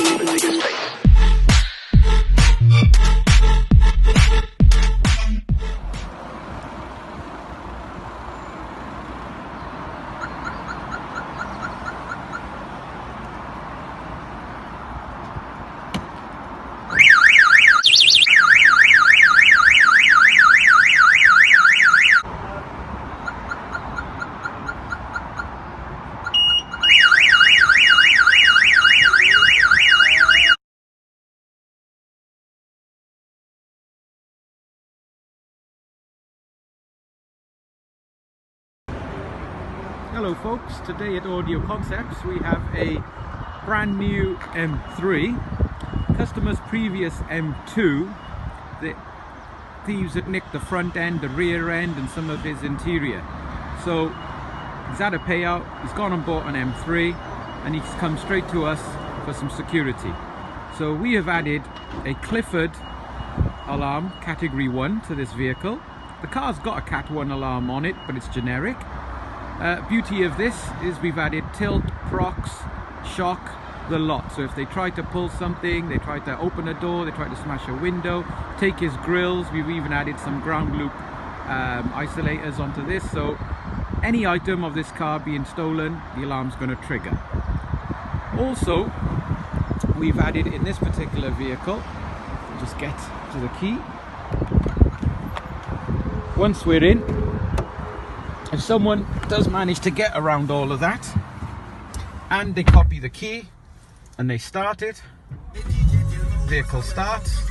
leave a bigger space. Hello folks, today at Audioconcepts we have a brand new M3. Customer's previous M2, the thieves had nicked the front end, the rear end and some of his interior. So he's had a payout, he's gone and bought an M3 and he's come straight to us for some security. So we have added a Clifford alarm category 1 to this vehicle. The car's got a Cat 1 alarm on it, but it's generic. Beauty of this is we've added tilt, procs, shock, the lot. So if they try to pull something, they try to open a door, they try to smash a window, take his grills, we've even added some ground loop isolators onto this. So any item of this car being stolen, the alarm's going to trigger. Also, we've added in this particular vehicle, just get to the key. Once we're in, if someone does manage to get around all of that and they copy the key and they start it, vehicle starts.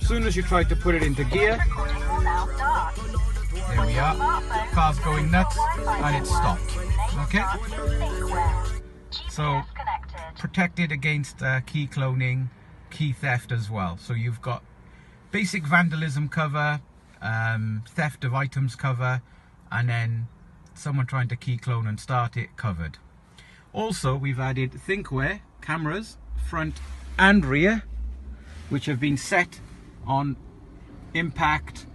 As soon as you try to put it into gear, there we are, car's going nuts and it's stopped. Okay, so protected against key cloning, key theft as well. So you've got basic vandalism cover, theft of items cover, and then someone trying to key clone and start it covered. Also, we've added thinkware cameras, front and rear, which have been set on impact,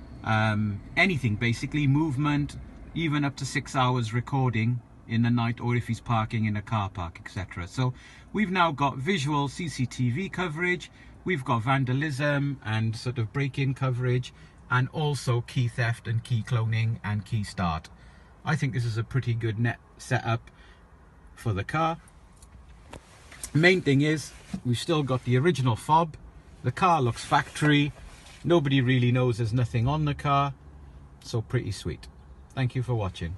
anything basically, movement, even up to 6 hours recording in the night, or if he's parking in a car park, etc. So we've now got visual CCTV coverage, we've got vandalism and sort of break-in coverage, and also key theft and key cloning and key start. I think this is a pretty good net setup for the car. Main thing is we've still got the original fob. The car looks factory. Nobody really knows there's nothing on the car. So pretty sweet. Thank you for watching.